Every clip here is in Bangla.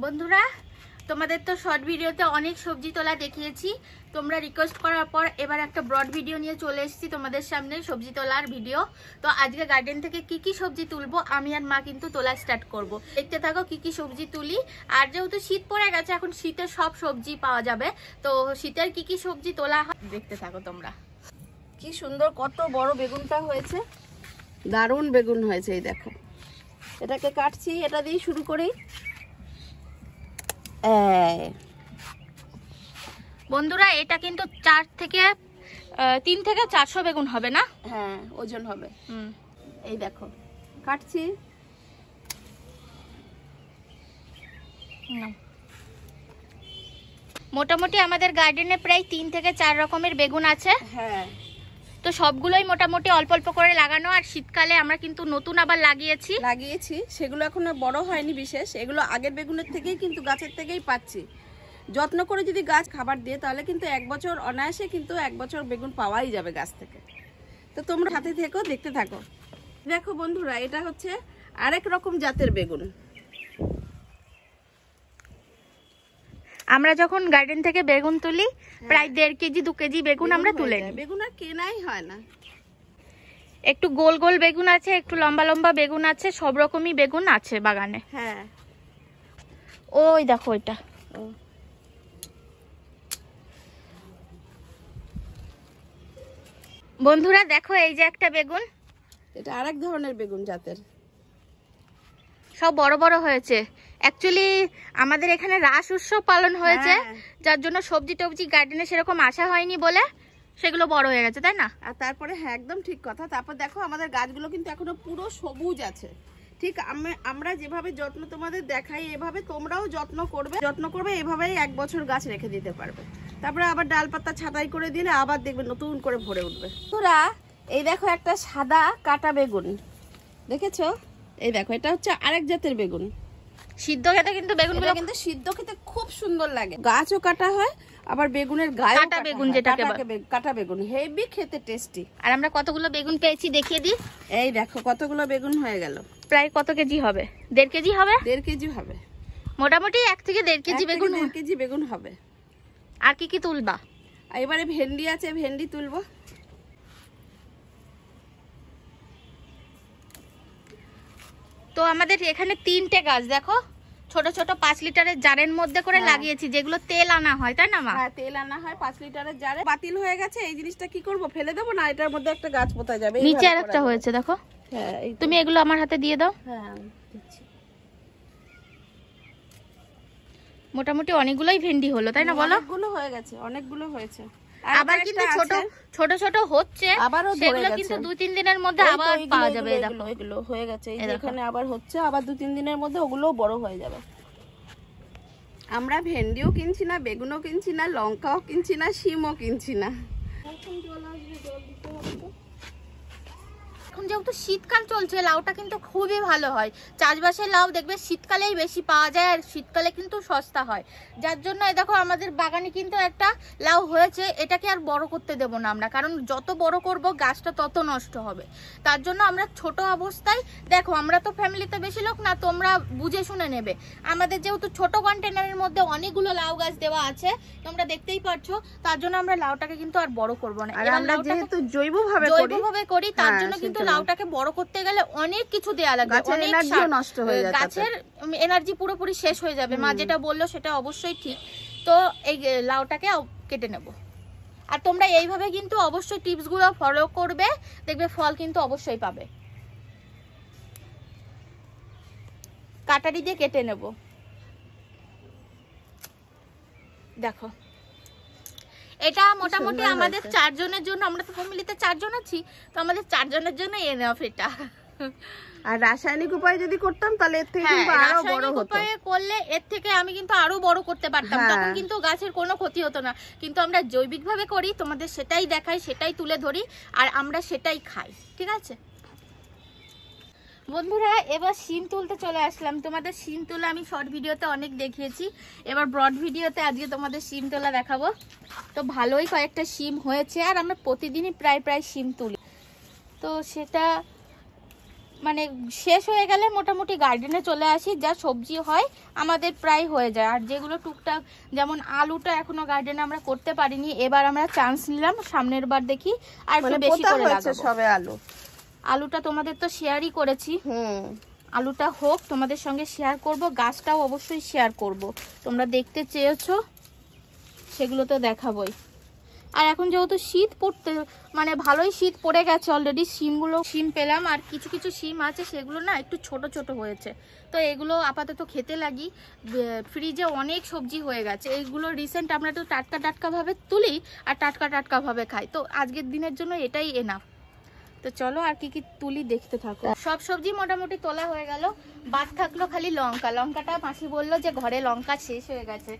বন্ধুরা, তোমাদের তো শর্ট ভিডিওতে অনেক সবজি তোলা দেখিয়েছি। তোমরা রিকোয়েস্ট করার পর এবার একটা ব্রড ভিডিও নিয়ে চলে এসেছি তোমাদের সামনে, সবজি তোলার ভিডিও। তো আজকে গার্ডেন থেকে কি কি সবজি তুলবো আমি আর মা কিন্তু তোলা স্টার্ট করব। দেখতে থাকো কি কি সবজি তুলি। আর যেহেতু শীত পড়ে গেছে, এখন শীতে সব সবজি পাওয়া যাবে, তো শীতের কি কি সবজি তোলা হয় দেখতে থাকো তোমরা। কি সুন্দর, কত বড় বেগুনটা হয়েছে, দারুণ বেগুন হয়েছে। এই দেখো, এটাকে কাটছি, এটা দিয়ে শুরু করি। বন্ধুরা, এটা কিন্তু 3 থেকে 400 বেগুন হবে না? হ্যাঁ, ওজন হবে। এই দেখো কাটছি। মোটামুটি আমাদের গার্ডেনে প্রায় 3 থেকে 4 রকমের বেগুন আছে। হ্যাঁ, তো সবগুলোই মোটামুটি অল্প অল্প করে লাগানো। আর শীতকালে আমরা কিন্তু নতুন আবার লাগিয়েছি, সেগুলো এখনো বড় হয়নি বিশেষ। এগুলো আগের বেগুনের থেকেই কিন্তু গাছের থেকেই পাচ্ছি। যত্ন করে যদি গাছ খাবার দিয়ে, তাহলে কিন্তু 1 বছর অনায়াসে কিন্তু 1 বছর বেগুন পাওয়াই যাবে গাছ থেকে। তো তোমরা হাতে থেকো, দেখতে থাকো। দেখো বন্ধুরা, এটা হচ্ছে আরেক রকম জাতের বেগুন। আমরা যখন গার্ডেন থেকে বেগুন তুলি, প্রায় 1.5 কেজি 2 কেজি বেগুন আমরা তুলে নিই। বেগুন আর কেনাই হয় না। একটু গোল গোল বেগুন আছে, একটু লম্বা লম্বা বেগুন আছে, সব রকমই বেগুন আছে বাগানে। হ্যাঁ, ওই দেখো এটা। বন্ধুরা দেখো, এই যে একটা বেগুন, এটা আরেক ধরনের বেগুন জাতের। সব বড় বড় হয়েছে। অ্যাকচুয়ালি আমাদের এখানে রাস উৎসব পালন হয়েছে, যার জন্য সবজি টবজি গার্ডেনে সেরকম আসা হয়নি বলে সেগুলো বড় হয়ে গেছে, তাই না? আর তারপরে হ্যাঁ, একদম ঠিক কথা। তারপর দেখো, আমাদের গাছগুলো কিন্তু এখনো পুরো সবুজ আছে। ঠিক আমরা যেভাবে যত্ন তোমাদের দেখাই, এভাবে তোমরাও যত্ন করবে, এভাবেই 1 বছর গাছ রেখে দিতে পারবে। তারপরে আবার ডালপাতা ছাঁটাই করে দিলে আবার দেখবে নতুন করে ভরে উঠবে। তোরা এই দেখো, একটা সাদা কাটা বেগুন দেখেছো? এই দেখো, এটা হচ্ছে আরেক জাতের বেগুন। সিদ্ধ খেতে কিন্তু বেগুনগুলো কিন্তু সিদ্ধ খেতে খুব সুন্দর লাগে। গাছও কাটা হয়, আবার বেগুনের গায়ে কাটা বেগুন, যেটাকে কাটা বেগুন হেভি খেতে টেস্টি। আর আমরা কতগুলো বেগুন পেয়েছি দেখিয়ে দিই। এই দেখো কতগুলো বেগুন হয়ে গেল। প্রায় কত কেজি হবে? 1.5 কেজি হবে। 1.5 কেজি হবে মোটামুটি 1 থেকে 1.5 কেজি বেগুন। 1 কেজি বেগুন হবে। আর কি কি তুলবা? এবারে ভেন্ডি আছে, ভেন্ডি তুলবো। তো আমাদের এখানে 3টে গাছ দেখো, ছোট ছোট 5 লিটারের জারের মধ্যে করে লাগিয়েছি, যেগুলো তেল আনা হয়, তাই না মা? হ্যাঁ, তেল আনা হয় 5 লিটারের জারে। বাতিল হয়ে গেছে, এই জিনিসটা কি করব, ফেলে দেবো না? এটার মধ্যে একটা গাছ পোতা যাবে। নিচে আরেকটা হয়েছে দেখো। হ্যাঁ, তুমি এগুলো আমার হাতে দিয়ে দাও। হ্যাঁ, দিচ্ছি। মোটামুটি অনেকগুলোই ভেন্ডি হলো, তাই না বলো? অনেকগুলো হয়ে গেছে, অনেকগুলো হয়েছে। আবার কিন্তু ছোট ছোট হচ্ছে, সেগুলো কিন্তু 2-3 দিনের মধ্যে আবার পাওয়া যাবে। এগুলো হয়ে গেছে, এই এখানে আবার হচ্ছে, আবার 2-3 দিনের মধ্যে ওগুলো বড় হয়ে যাবে। আমরা ভেন্ডিও কিনছি না, বেগুনও কিনছি না, লঙ্কাও কিনছি না, শিমও কিনছি না। এখন যেহেতু শীতকাল চলছে, লাউটা কিন্তু খুবই ভালো হয়। চাষবাসের লাউ দেখবে শীতকালেই বেশি পাওয়া যায়, আর শীতকালে কিন্তু সস্তা হয়। যার জন্য এই দেখো, আমাদের বাগানে কিন্তু একটা লাউ হয়েছে। এটাকে আর বড় করতে দেব না আমরা, কারণ যত বড় করব গাছটা তত নষ্ট হবে। তার জন্য আমরা ছোট অবস্থায়, দেখো আমরা তো ফ্যামিলিতে বেশি লোক না, তোমরা বুঝে শুনে নেবে। আমাদের যেহেতু ছোট কন্টেনারের মধ্যে অনেকগুলো লাউ গাছ দেওয়া আছে, তোমরা দেখতেই পাচ্ছো, তার জন্য আমরা লাউটাকে কিন্তু আর বড় করব না। আর আমরা যেহেতু জৈবভাবে করি, তার জন্য কিন্তু লাউটাকে বড় করতে গেলে অনেক কিছু দেয়া লাগবে, অনেক নষ্ট হয়ে যাবে, গাছের এনার্জি পুরোপুরি শেষ হয়ে যাবে। মা যেটা বললো সেটা অবশ্যই ঠিক। তো এই লাউটাকে কেটে নেব। আর তোমরা এইভাবে কিন্তু অবশ্যই টিপস গুলো ফলো করবে, দেখবে ফল কিন্তু অবশ্যই পাবে। কাটারি দিয়ে কেটে নেব। দেখো, এটা মোটামুটি আমাদের 4 জনের জন্য, আমরা তো ফ্যামিলিতে 4 জন আছি, তো আমাদের 4 জনের জন্য এনাফ এটা। আর রাসায়নিক উপায় যদি করতাম, তাহলে এর থেকে কিন্তু আরো বড় হতো। উপায়ে করলে এর থেকে আমি কিন্তু আরো বড় করতে পারতাম, তখন কিন্তু গাছের কোনো ক্ষতি হতো না। কিন্তু আমরা জৈবিক ভাবে করি, তোমাদের সেটাই দেখাই, সেটাই তুলে ধরি, আর আমরা সেটাই খাই। ঠিক আছে বন্ধুরা, এবার শিম তুলতে চলে আসলাম। তোমাদের শিম তোলা আমি শর্ট ভিডিওতে অনেক দেখিয়েছি, এবার ব্রড ভিডিওতে আজকে তোমাদের শিম তোলা দেখাবো। তো ভালোই কয়েকটা শিম হয়েছে, আর আমরা প্রতিদিনই প্রায় শিম তুলি। তো সেটা মানে শেষ হয়ে গেলে মোটামুটি গার্ডেনে চলে আসি, যা সবজি হয় আমাদের প্রায় হয়ে যায়। আর যেগুলো টুকটাক যেমন আলুটা এখনো গার্ডেনে আমরা করতে পারিনি, এবার আমরা চান্স নিলাম, সামনের বার দেখি আর একটু বেশি করে লাগাবো। সবে আলুটা তোমাদের তো শেয়ারই করেছি, আলুটা হোক তোমাদের সঙ্গে শেয়ার করব, গাছটাও অবশ্যই শেয়ার করব। তোমরা দেখতে চেয়েছো সেগুলো তো দেখাবোই। আর এখন যেহেতু শীত পড়তে মানে ভালোই শীত পড়ে গেছে অলরেডি, শিম পেলাম আর কিছু কিছু শিম আছে সেগুলো না একটু ছোট ছোট হয়েছে, তো এগুলো আপাতত খেতে লাগি। ফ্রিজে অনেক সবজি হয়ে গেছে, এইগুলো রিসেন্ট আমরা তো টাটকা টাটকা ভাবে তুলি আর টাটকা টাটকা ভাবে খাই, তো আজকের দিনের জন্য এটাই এনাফ। তো চলো আর কি কি তুলি দেখতে থাকো। সব সবজি মোটামুটি তোলা হয়ে গেল, বাদ থাকলো খালি লঙ্কাটা মাসি বললো যে ঘরে লঙ্কা শেষ হয়ে গেছে,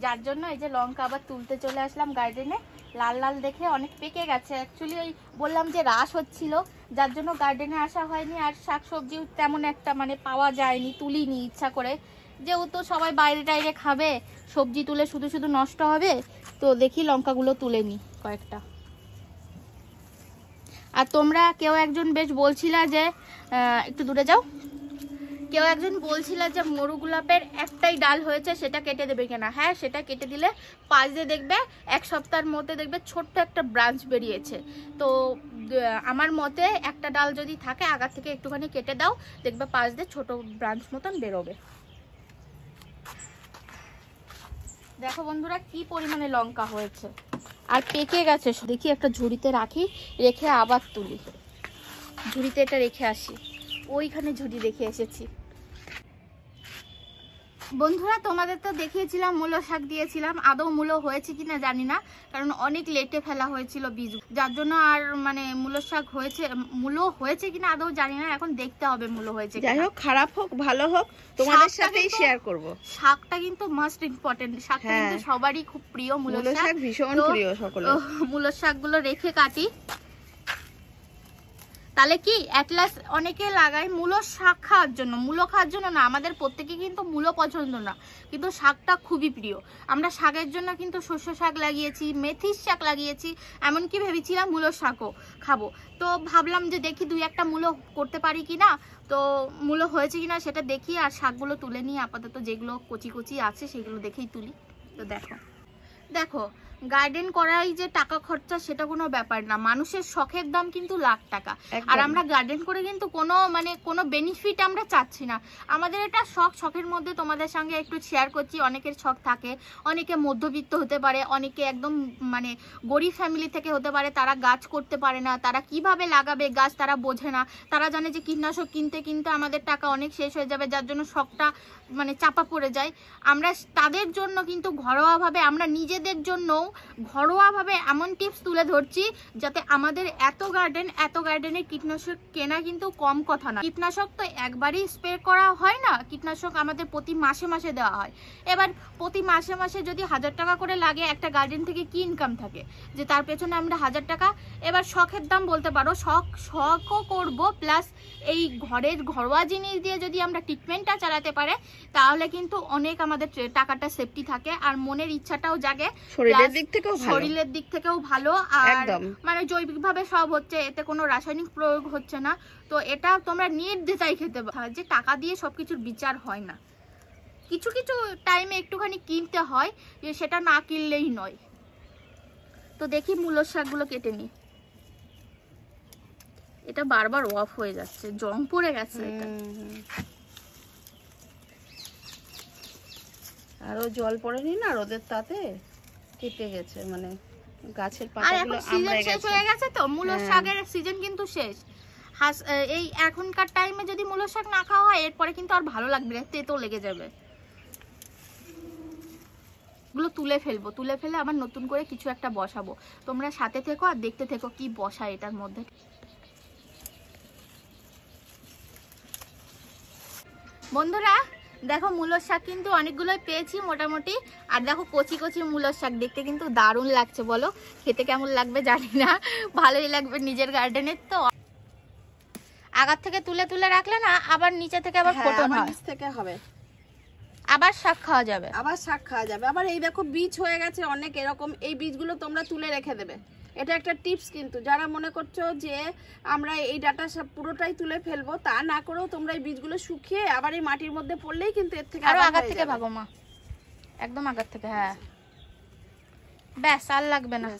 যার জন্য এই যে লঙ্কা আবার তুলতে চলে আসলাম গার্ডেনে। লাল লাল দেখে অনেক পেকে গেছে, অ্যাকচুয়ালি ওই বললাম যে রাস হচ্ছিল যার জন্য গার্ডেনে আসা হয়নি, আর শাকসবজি তেমন একটা মানে পাওয়া যায়নি, তুলিনি ইচ্ছা করে, যেহেতু সবাই বাইরে টাইরে খাবে, সবজি তুলে শুধু শুধু নষ্ট হবে, তো দেখি লঙ্কাগুলো তুলে নিই কয়েকটা। আর তোমরা কেউ একজন বেশ বলছিলা যে একটু দূরে যাও, কেউ একজন বলছিলা যে মরু গোলাপের একটাই ডাল হয়েছে সেটা কেটে দেবে কিনা। হ্যাঁ, সেটা কেটে দিলে পাশ দিয়ে দেখবে 1 সপ্তাহের মধ্যে দেখবে ছোট্ট একটা ব্রাঞ্চ বেরিয়েছে। তো আমার মতে একটা ডাল যদি থাকে আগার থেকে একটুখানি কেটে দাও, দেখবে পাশ দিয়ে ছোট ব্রাঞ্চ মতন বেরোবে। দেখো বন্ধুরা কি পরিমাণে লঙ্কা হয়েছে আর পেকে গেছে। দেখি একটা ঝুড়িতে রাখি, রেখে আবার তুলি। ঝুড়িতে এটা রেখে আসি, ওইখানে ঝুড়ি রেখে এসেছি। বন্ধুরা তোমাদের তো দেখিয়েছিলাম মূলো শাক দিয়েছিলাম, আদৌ মূলো হয়েছে কিনা জানি না, কারণ অনেক লেটে ফেলা হয়েছিল বীজ, যার জন্য আর মানে মূলো হয়েছে কিনা আদৌ জানি না, এখন দেখতে হবে মূলো হয়েছে। যাই হোক, খারাপ হোক ভালো হোক তোমাদের সাথেই শেয়ার করব। শাকটা কিন্তু মাস্ট ইম্পর্টেন্ট, শাকটা কিন্তু সবারই খুব প্রিয়, মূলো শাক ভীষণ প্রিয় সকলের। মূলো শাকগুলো রেখে কাটি, তাহলে কি অ্যাটলাস অনেকে লাগায় মূলো শাক খাওয়ার জন্য, মূলো খাওয়ার জন্য না, আমাদের প্রত্যেকে কিন্তু মূলো পছন্দ না, কিন্তু শাকটা খুবই প্রিয়। আমরা শাকের জন্য কিন্তু শস্য শাক লাগিয়েছি, মেথির শাক লাগিয়েছি, এমনকি ভেবেছিলাম মূলো শাকও খাবো। তো ভাবলাম যে দেখি 2-1টা মূলো করতে পারি কিনা, তো মূলো হয়েছে কিনা সেটা দেখি, আর শাকগুলো তুলে নিয়ে আপাতত যেগুলো কচি কচি আছে সেগুলো দেখেই তুলি। তো দেখো গার্ডেন করাই যে টাকা খরচা সেটা কোনো ব্যাপার না, মানুষের শখের দাম কিন্তু লাখ টাকা। আর আমরা গার্ডেন করে কিন্তু কোনো বেনিফিট আমরা চাচ্ছি না, আমাদের এটা শখের মধ্যে তোমাদের সঙ্গে একটু শেয়ার করছি। অনেকের শখ থাকে, অনেকে মধ্যবিত্ত হতে পারে, অনেকে একদম মানে গরিব ফ্যামিলি থেকে হতে পারে, তারা গাছ করতে পারে না, তারা কিভাবে লাগাবে গাছ তারা বোঝে না, তারা জানে যে কীটনাশক কিনতে কিনতে আমাদের টাকা অনেক শেষ হয়ে যাবে, যার জন্য শখটা মানে চাপা পড়ে যায়। আমরা তাদের জন্য কিন্তু ঘরোয়াভাবে, আমরা নিজেদের জন্য ঘরোয়াভাবে এমন টিপস তুলে ধরছি যাতে আমাদের এত গার্ডেনে কীটনাশক কেনা কিন্তু কম কথা না। কীটনাশক তো একবারই স্প্রে করা হয় না, কীটনাশক আমাদের প্রতি মাসে মাসে দেওয়া হয়। এবার প্রতি মাসে মাসে যদি 1000 টাকা করে লাগে, একটা গার্ডেন থেকে কি ইনকাম থাকে যে তার পেছনে আমরা 1000 টাকা, এবার শখের দাম বলতে পারো, শখও করব, প্লাস এই ঘরোয়া জিনিস দিয়ে যদি আমরা ট্রিটমেন্টটা চালাতে পারে তাহলে কিন্তু অনেক আমাদের টাকাটা সেফটি থাকে, আর মনের ইচ্ছাটাও জাগে, শরীরের দিক থেকেও ভালো, আর মানে জৈবিকভাবে সব হচ্ছে, এতে কোনো রাসায়নিক প্রয়োগ হচ্ছে না। তো এটা তোমরা নির্দ্বিধায় খেতে পারো, যে টাকা দিয়ে সবকিছুর বিচার হয় না, কিছু কিছু টাইমে একটুখানি কিনতে হয়, যে সেটা না কিনলেই নয়। তো দেখি মূলোর শাকগুলো কেটে নি। এটা বারবার অফ হয়ে যাচ্ছে, জং পড়ে গেছে এটা। আরো জল পড়েনি না রোদের তাতে, কেটে গেছে, মানে গাছের পাতাগুলো আমড়ে গেছে। শেষ হয়ে গেছে তো মূলোর শাকের সিজন কিন্তু শেষ। এই এখনকার টাইমে যদি মূলোর শাক না খাওয়া হয় এরপরে কিন্তু আর ভালো লাগবে না, তেতো লেগে যাবে। গুলো তুলে ফেলে আবার নতুন করে কিছু একটা বসাবো। তোমরা সাথে থেকো আর দেখতে থেকো কি বসায় এটার মধ্যে। বন্ধুরা দেখো মূলোর শাক কিন্তু অনেকগুলোই পেয়েছি মোটামুটি, আর দেখো কচি কচি মূলোর শাক, দেখতে কিন্তু দারুণ লাগছে, বলো খেতে কেমন লাগবে জানি না, ভালোই লাগবে, নিজের গার্ডেনের তো। আগার থেকে তুলে রাখলে না আবার নিচে থেকে আবার ফোটন হয়, নিচ থেকে হবে, আবার শাক খাওয়া যাবে, আবার এই দেখো বীজ হয়ে গেছে অনেক এরকম, এই বীজগুলো তোমরা তুলে রেখে দেবে, এটা একটা টিপস, কিন্তু যারা মনে করছো যে আমরা এই ডাটা পুরোটাই তুলে ফেলবো, তা না করেও তোমরা এই বীজগুলো শুকিয়ে আবার এই মাটির মধ্যে পড়লেই কিন্তু এর থেকে আরো আবার আগার হয়ে থেকে যাবে। ভাগো মা, একদম আগার থেকে। হ্যাঁ ব্যাস, আর লাগবে না।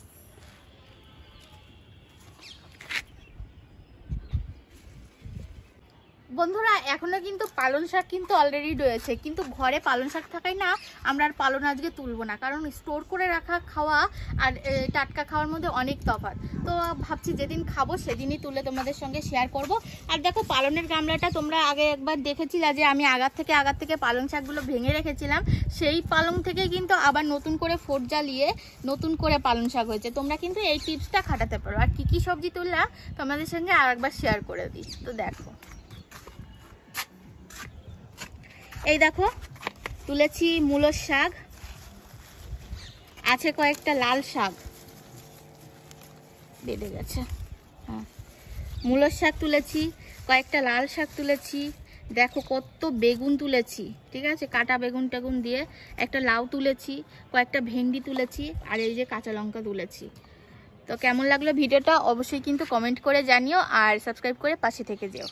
বন্ধুরা এখনো কিন্তু পালং শাক কিন্তু অলরেডি রয়েছে, কিন্তু ঘরে পালং শাক থাকায় না আমরা আর পালং আজকে তুলবো না, কারণ স্টোর করে রাখা খাওয়া আর টাটকা খাওয়ার মধ্যে অনেক তফাৎ। তো ভাবছি যেদিন খাবো সেদিনই তুলে তোমাদের সঙ্গে শেয়ার করব। আর দেখো পালনের গামলাটা তোমরা আগে একবার দেখেছিলে যে আমি আগার থেকে পালং শাকগুলো ভেঙে রেখেছিলাম, সেই পালং থেকে কিন্তু আবার নতুন করে ফোট জ্বালিয়ে নতুন করে পালং শাক হয়েছে। তোমরা কিন্তু এই টিপসটা খাটাতে পারো। আর কি সবজি তুললাম তোমাদের সঙ্গে আর একবার শেয়ার করে দিই। তো দেখো এই দেখো তুলেছি মূলোর শাক, আছে কয়েকটা লাল শাক, বেড়ে গেছে। হ্যাঁ মূলোর শাক তুলেছি, কয়েকটা লাল শাক তুলেছি, দেখো কত বেগুন তুলেছি, ঠিক আছে, কাটা বেগুন টেগুন দিয়ে, একটা লাউ তুলেছি, কয়েকটা ভেন্ডি তুলেছি, আর এই যে কাঁচা লঙ্কা তুলেছি। তো কেমন লাগলো ভিডিওটা অবশ্যই কিন্তু কমেন্ট করে জানিও, আর সাবস্ক্রাইব করে পাশে থেকে যেও।